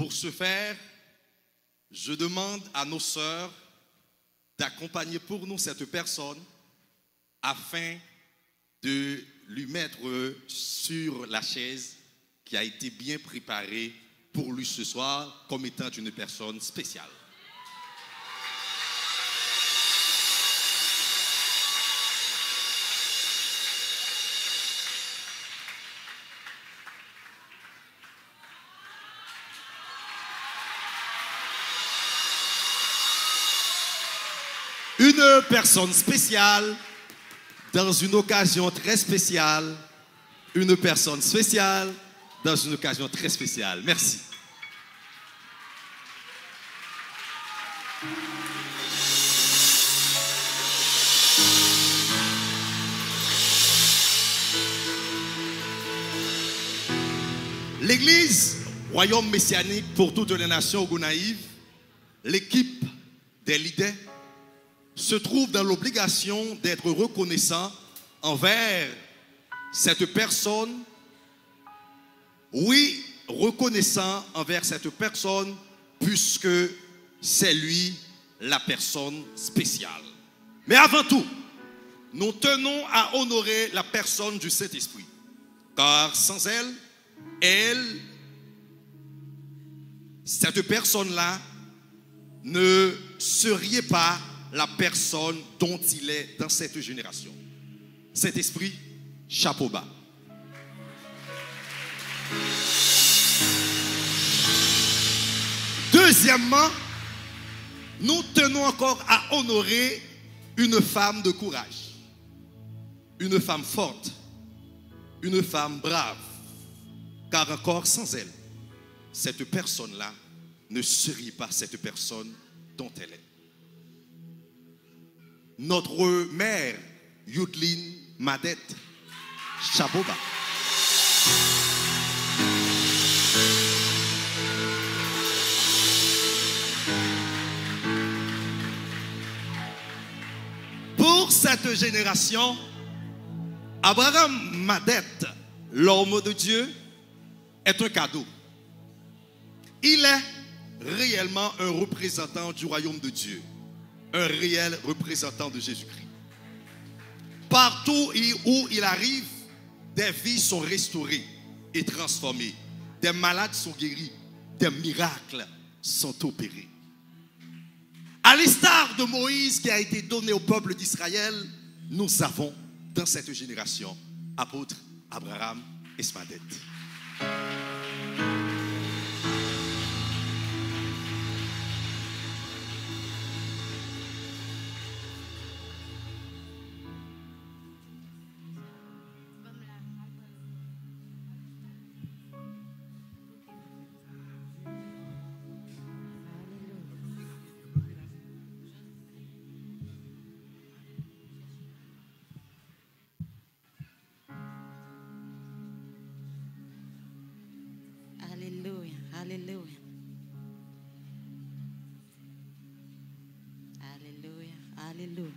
Pour ce faire, je demande à nos sœurs d'accompagner pour nous cette personne afin de lui mettre sur la chaise qui a été bien préparée pour lui ce soir comme étant une personne spéciale. Une personne spéciale dans une occasion très spéciale. Une personne spéciale dans une occasion très spéciale. Merci. L'Église, royaume messianique pour toutes les nations Gonaïves, l'équipe des leaders, se trouve dans l'obligation d'être reconnaissant envers cette personne. Oui, reconnaissant envers cette personne puisque c'est lui la personne spéciale. Mais avant tout, nous tenons à honorer la personne du Saint-Esprit. Car sans elle, cette personne-là ne serait pas la personne dont il est dans cette génération. Saint-Esprit, chapeau bas. Deuxièmement, nous tenons encore à honorer une femme de courage, une femme forte, une femme brave, car encore sans elle, cette personne-là ne serait pas cette personne dont elle est. Notre mère, Youdline Madette Chaboba. Pour cette génération, Abraham Madette, l'homme de Dieu, est un cadeau. Il est réellement un représentant du royaume de Dieu, un réel représentant de Jésus-Christ. Partout où il arrive, des vies sont restaurées et transformées, des malades sont guéris, des miracles sont opérés. À l'instar de Moïse qui a été donné au peuple d'Israël, nous avons dans cette génération apôtre Abraham Esmadette. Alléluia, alléluia. Alléluia, alléluia.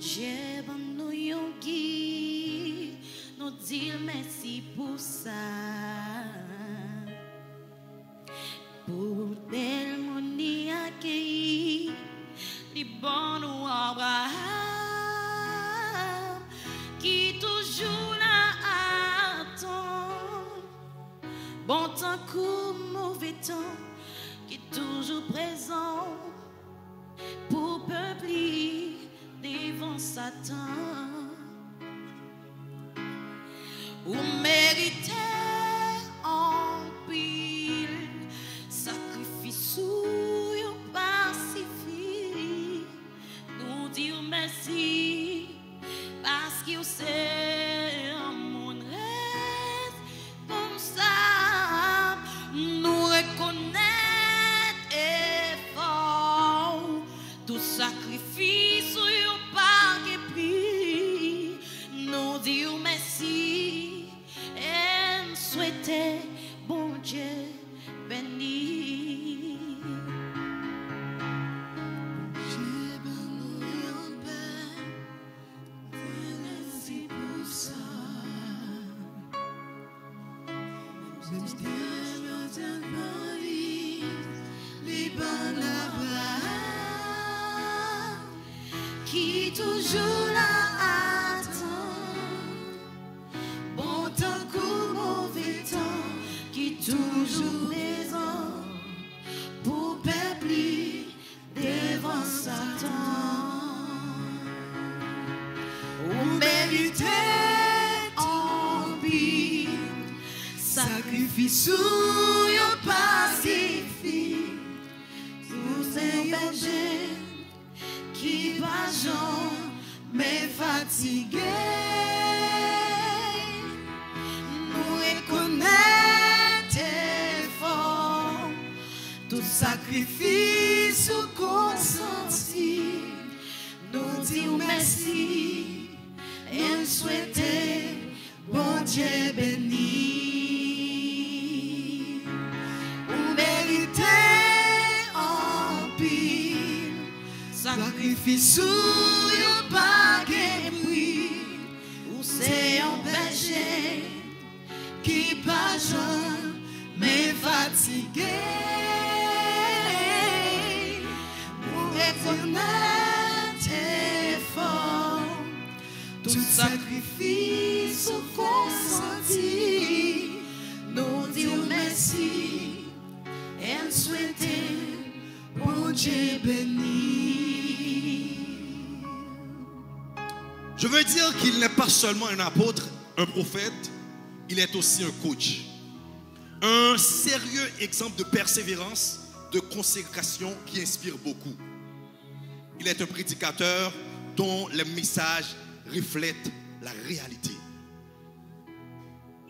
Dieu, nous yogi, nous dire merci pour ça. Pour tellement nous accueillir, les bons nous Abraham, qui toujours là attend, bon temps comme mauvais temps, qui toujours présent pour peupler devant Satan. Ou méritez en pile sacrifice ou pacifié. Nous dire merci parce qu'il sait Les bonnes qui toujours là attend, bon temps ou mauvais temps, qui toujours présent pour peuple devant Satan. On mérite en pire, sacrifice ou yon pacifique, pour ces bergers qui va jamais fatigué. Nous reconnaître fort tout sacrifice ou consenti. Nous dire merci et souhaiter bon Dieu béni. Ou mériter en pile sacrifice ou yon pa gen prix, ou c'est un berger qui pa jamais fatigué. Pour reconnaître fort tout sacrifice consenti, nous dire merci et souhaiter bon Dieu béni. Je veux dire qu'il n'est pas seulement un apôtre, un prophète, il est aussi un coach. Un sérieux exemple de persévérance, de consécration qui inspire beaucoup. Il est un prédicateur dont les messages reflètent la réalité.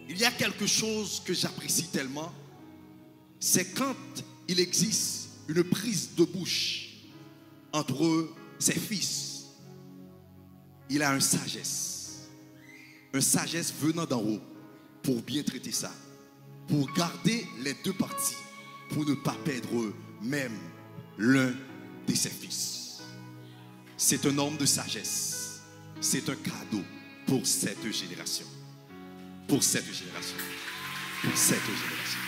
Il y a quelque chose que j'apprécie tellement, c'est quand il existe une prise de bouche entre ses fils. Il a une sagesse venant d'en haut pour bien traiter ça, pour garder les deux parties, pour ne pas perdre même l'un de ses fils. C'est un homme de sagesse, c'est un cadeau pour cette génération, pour cette génération, pour cette génération.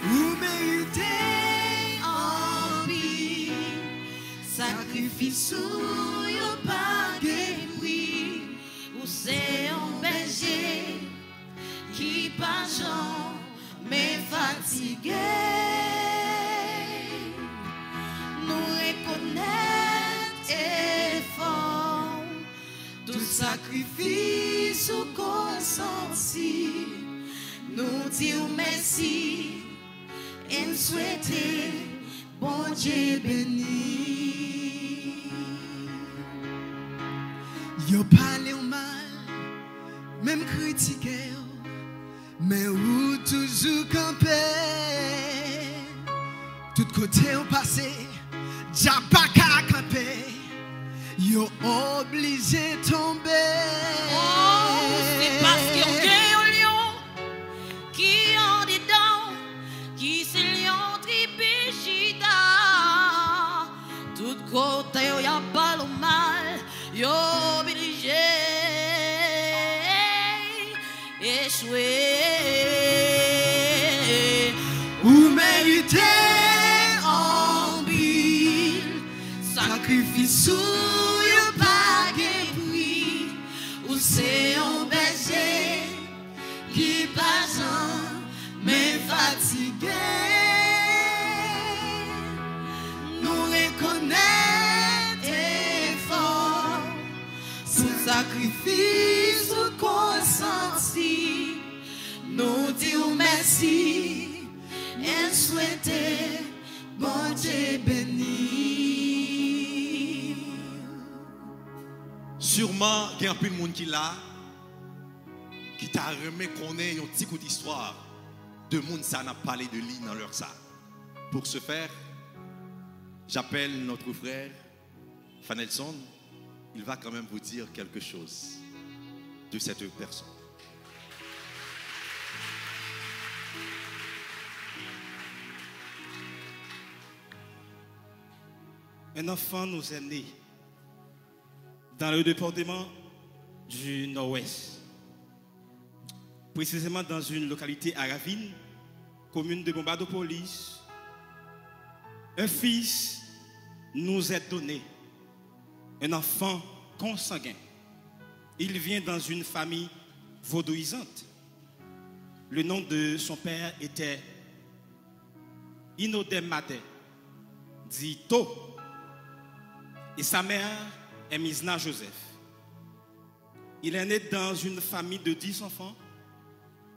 Vous méritez en vie, sacrifice ou yon pa gen prix, ou c'est un berger qui pa jamais fatigué. Nous reconnaître fort tout sacrifice ou consenti, nous dire merci et souhaiter bon Dieu béni. Yo parle au mal, même critiqué, mais ou toujours campé. Tout côté au passé, déjà pas qu'à camper. Yo obligé tomber. Oh, c'est parce qu'on gagne un lion qui en dedans, qui c'est lion tripéchita. Tout côté où y a pas le mal, yo obligé échouer. Ou méritez en ville, sacrifice ou yon pa gen prix, Ou c'est un berger qui pas jamais fatigué. Nous reconnaître fort tout sacrifice consenti, nous dire merci et souhaiter bon Dieu béni. Sûrement, il y a un peu de monde qui là, qui t'a remis qu'on ait un petit coup d'histoire de monde ça n'a parlé de lui dans leur ça. Pour ce faire, j'appelle notre frère Fanelson. Il va quand même vous dire quelque chose de cette personne. Un enfant nous est né dans le département du Nord-Ouest. précisément dans une localité à Ravine, commune de Bombardopolis, un fils nous est donné, un enfant consanguin. Il vient dans une famille vaudouisante. Le nom de son père était Inodemade, dit To, et sa mère est Misna Joseph. Il est né dans une famille de 10 enfants,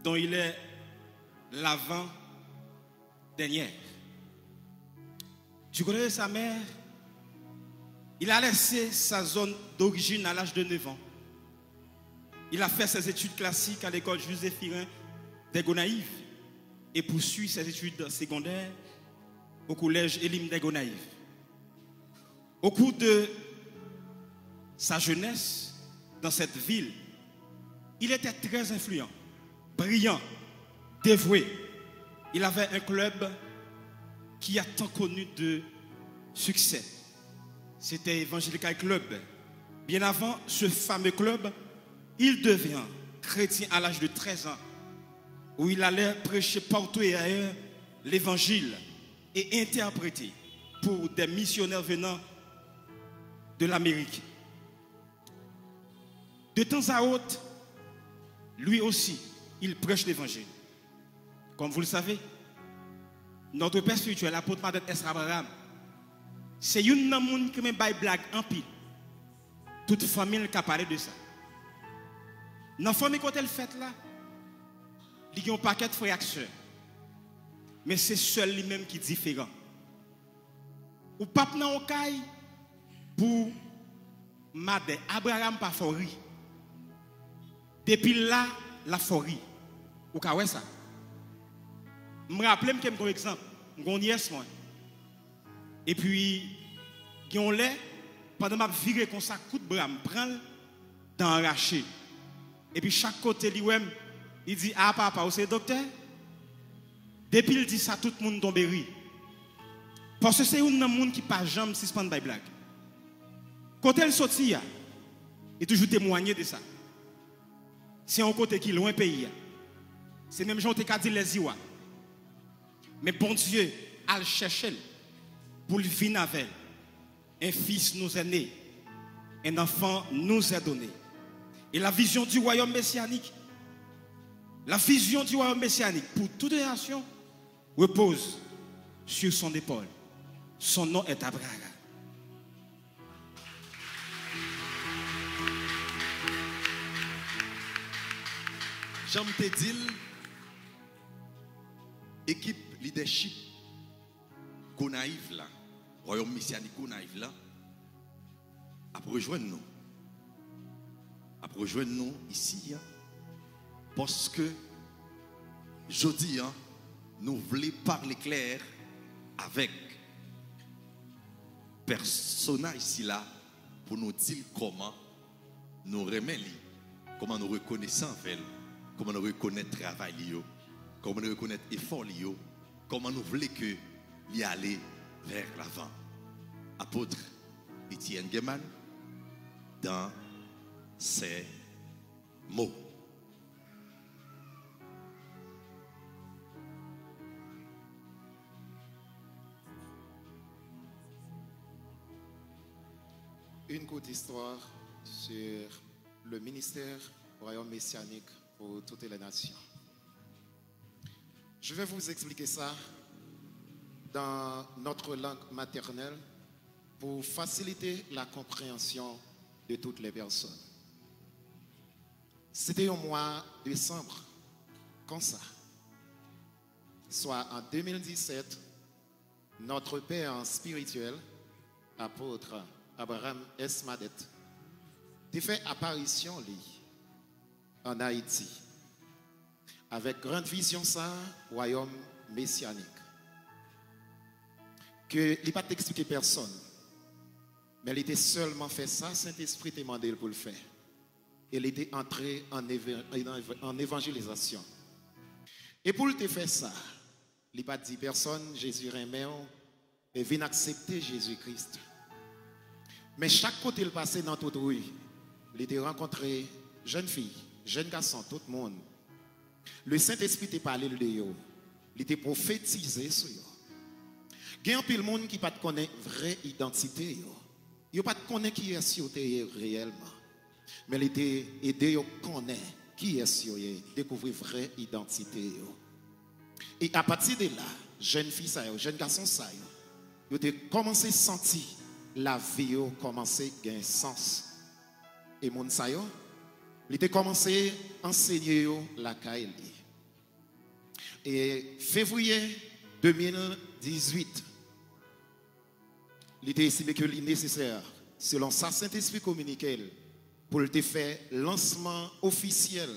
dont il est l'avant-dernière. Du côté de sa mère, il a laissé sa zone d'origine à l'âge de 9 ans. Il a fait ses études classiques à l'école Joséphirin des Gonaïves et poursuit ses études secondaires au collège Elim des Gonaïves. Au cours de sa jeunesse dans cette ville, il était très influent, brillant, dévoué. Il avait un club qui a tant connu de succès. C'était Evangelical Club. Bien avant ce fameux club, il devient chrétien à l'âge de 13 ans, où il allait prêcher partout et ailleurs l'évangile et interpréter pour des missionnaires venant de l'Amérique. De temps à autre, lui aussi, il prêche l'évangile. Comme vous le savez, notre père spirituel, l'apôtre Madame Esra Abraham, c'est une personne qui me baille blague en pile. Toute famille qui a parlé de ça. Dans la famille, quand elle fait là, il y a un paquet de frères et sœurs. Mais c'est seul lui-même qui est différent. Ou pas dans le cas pour Madame Abraham pas fori. Depuis là, la forêt. Ou quoi ça? Je me rappelle que j'ai un exemple. J'ai un nièce moi. Et puis, on lait, pendant que je vire comme ça, coup de bras, je prends dans arraché. Et puis chaque côté, il dit, ah papa, vous êtes docteur? Depuis il dit ça, tout le monde tombe rire. Parce que c'est un monde qui n'a jamais suspend de blague. Quand elle sortit, il toujours témoigné de ça. C'est un côté qui est loin pays. C'est même gens qui ont dit les Iwa. Mais bon Dieu, a le chercher pour le venir avec. Un fils nous est né, un enfant nous est donné. Et la vision du royaume messianique, pour toute nation repose sur son épaule. Son nom est Abraham. J'aime te dire, équipe leadership Gonaïve là, royaume messianique Gonaïve là, a rejoindre nous. A rejoindre nous ici, parce que je dis, nous voulons parler clair avec personnage ici là pour nous dire comment nous remettre, comment nous reconnaissons avec elle, comment nous reconnaître le travail, comment nous reconnaître l'effort, comment nous voulons que l'y aller vers l'avant. Apôtre Etienne Geman, dans ses mots. Une courte histoire sur le ministère royaume messianique pour toutes les nations. Je vais vous expliquer ça dans notre langue maternelle pour faciliter la compréhension de toutes les personnes. C'était au mois de décembre, comme ça. Soit en 2017, notre père spirituel, apôtre Abraham Esmadet, a fait apparition en Haïti avec grande vision ça, royaume messianique. Que il n'a pas expliqué personne, mais il était seulement fait ça, Saint-Esprit t'a demandé pour le faire. Il était entré en évangélisation. Et pour le faire ça, il n'a pas dit personne, Jésus remet et vient accepter Jésus-Christ. Mais chaque côté il passait dans toute rue, il était rencontré jeunes filles, jeunes garçons, tout le monde. Le Saint-Esprit t'a parlé de eux. Il t'a prophétisé sur eux. Il y a un peu de monde qui ne connaît pas la vraie identité. Il ne connaît pas qui est réellement. Mais il t'a aidé à connaître qui est découvrir la vraie identité. Et à partir de là, jeune fille, jeune garçon, ils ont commencé à sentir la vie commencer à gagner sens. Et mon sayo, il a commencé à enseigner la caille. Et février 2018, il était estimé que c'est nécessaire, selon sa Saint-Esprit communiqué, pour te faire lancement officiel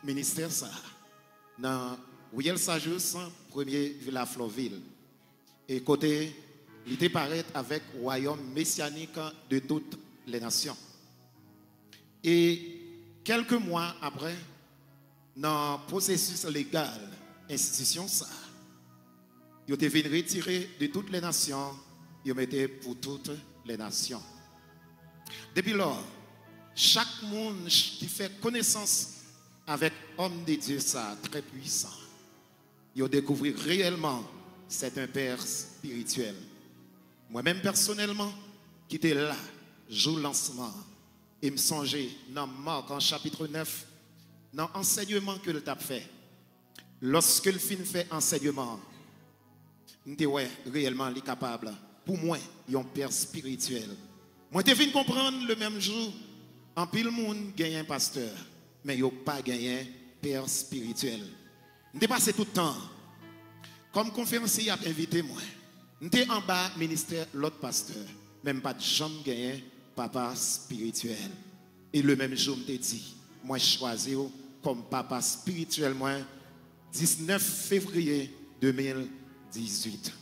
ministère ça dans Riel Sajus, premier Villa Florville. Et côté, il était paraît avec royaume messianique de toutes les nations. Et quelques mois après, dans le processus légal, institution ça, il était venu retirer de toutes les nations, il mettait pour toutes les nations. Depuis lors, chaque monde qui fait connaissance avec homme de Dieu ça, très puissant, il a découvert réellement c'est un père spirituel. Moi-même personnellement, qui était là, jour lancement, et me songeait dans Marc en chapitre 9, dans l'enseignement que le t'a fait. Lorsque le fin fait enseignement, ouais, réellement il est capable. Pour moi, il y a un père spirituel. Moi, je viens comprendre le même jour, en pile monde gagne un pasteur, mais il n'y a pas gagné un père spirituel. Je passé tout le temps. Comme conférencier a invité moi. J'étais en bas ministère l'autre pasteur, même pas de jambe gagné papa spirituel. Et le même jour me dit, moi je choisis comme papa spirituel moi 19 février 2018.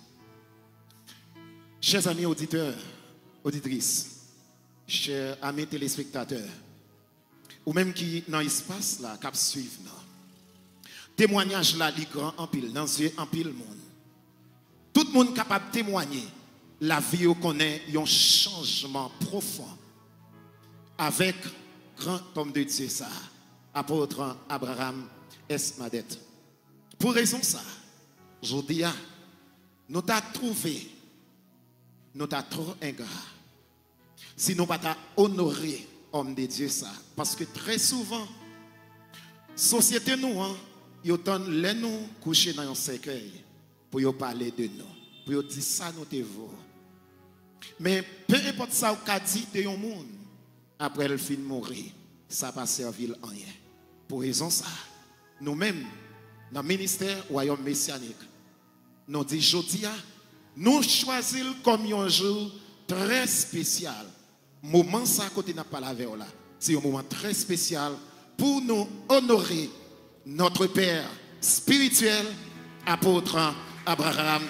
Chers amis auditeurs, auditrices, chers amis téléspectateurs, ou même qui dans l'espace là cap suivre témoignage là li grand en pile dans yeux en pile monde. Tout le monde capable de témoigner la vie qu'on connaît un changement profond avec grand homme de Dieu ça, apôtre Abraham Esmadet. Pour raison ça, je dis nous t'a trouvé, nous t'a trop ingrat. Si nous pas t'a honoré homme de Dieu ça, parce que très souvent société nous yo donne les nous coucher dans un cercueil pour yo parler de nous, pour yo dire ça nous te vaut. Mais peu importe ça ou qu'a dit de un monde après le fin mourir, ça pas servir en rien. Pour raison ça, nous-mêmes dans le ministère royaume messianique, nous dit jodi a nous choisir comme un jour très spécial. Moment ça côté n'a pas la veille là. C'est un moment très spécial pour nous honorer notre père spirituel, apôtre Abraham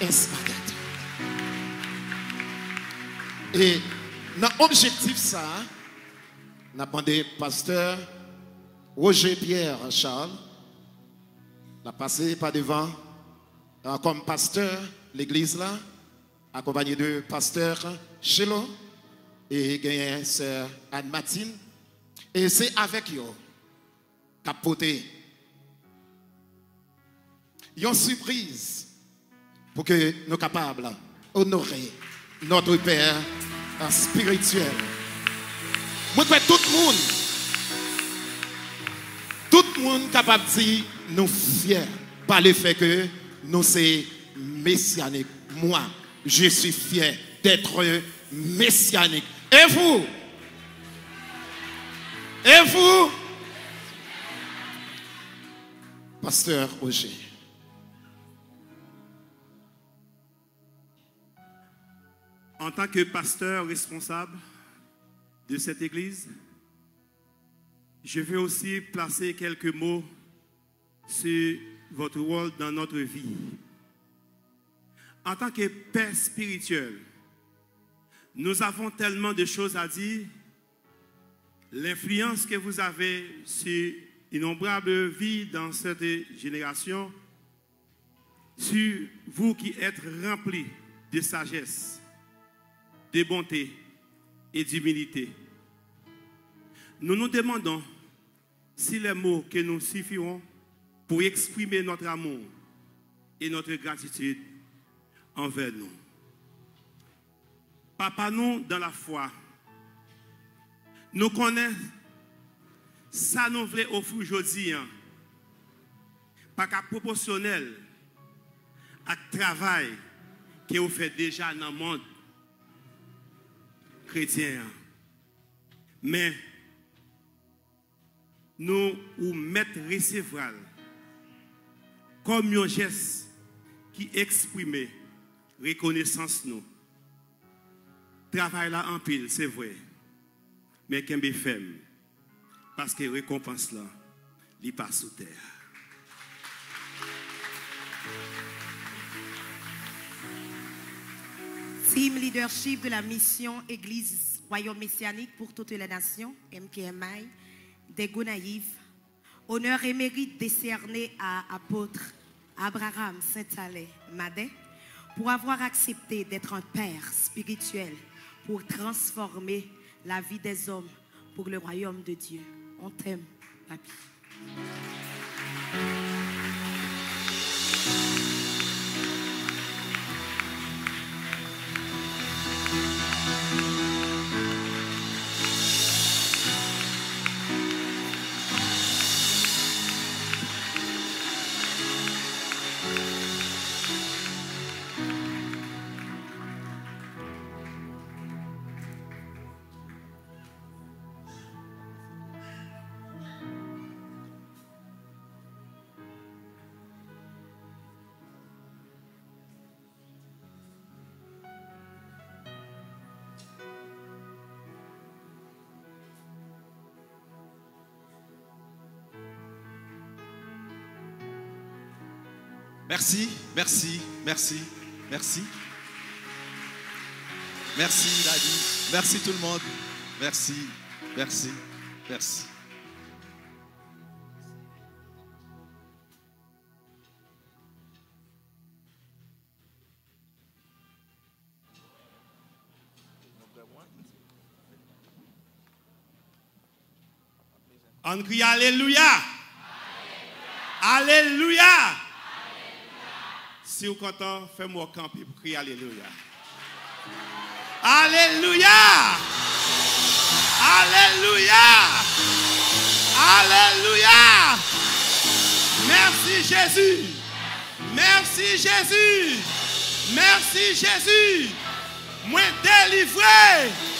Esmadet. Et dans l'objectif ça, nous avons demandé pasteur Roger Pierre Charles, l'a passé par devant comme pasteur l'église là, accompagné de pasteur Chelo et sœur Anne-Martine. Et c'est avec eux qu'a porté une surprise pour que nous soyons capables d'honorer notre Père spirituel. Moi, tout le monde capable de dire nous fiers par le fait que nous sommes messianiques. Moi, je suis fier d'être messianique. Et vous? Et vous? Pasteur Roger. En tant que pasteur responsable de cette église, je veux aussi placer quelques mots sur votre rôle dans notre vie. En tant que père spirituel, nous avons tellement de choses à dire. L'influence que vous avez sur innombrables vies dans cette génération, sur vous qui êtes remplis de sagesse, de bonté et d'humilité. Nous nous demandons si les mots que nous suffiront pour exprimer notre amour et notre gratitude envers nous. Papa, nous, dans la foi, nous connaissons ça nous voulons offrir aujourd'hui, pas qu'à proportionnel à travail que vous faites déjà dans le monde chrétien. Mais nous ou mettre recevoir comme un geste qui exprime reconnaissance nous. Travail là en pile, c'est vrai. Mais qu'un femme parce que récompense là, il passe sous terre. Team leadership de la mission Église Royaume Messianique pour toutes les nations, MKMI, des Gonaïves. Honneur et mérite décerné à apôtre Abraham Saint-Alais Madet pour avoir accepté d'être un père spirituel pour transformer la vie des hommes pour le royaume de Dieu. On t'aime, papy. Merci, merci, merci, merci. Merci, Daddy. Merci tout le monde. Merci, merci, merci. On crie Alléluia. Alléluia. Si vous êtes content, faites-moi camper pour crier Alléluia. Alléluia. Alléluia. Alléluia. Merci Jésus. Merci Jésus. Merci Jésus. Moi délivré.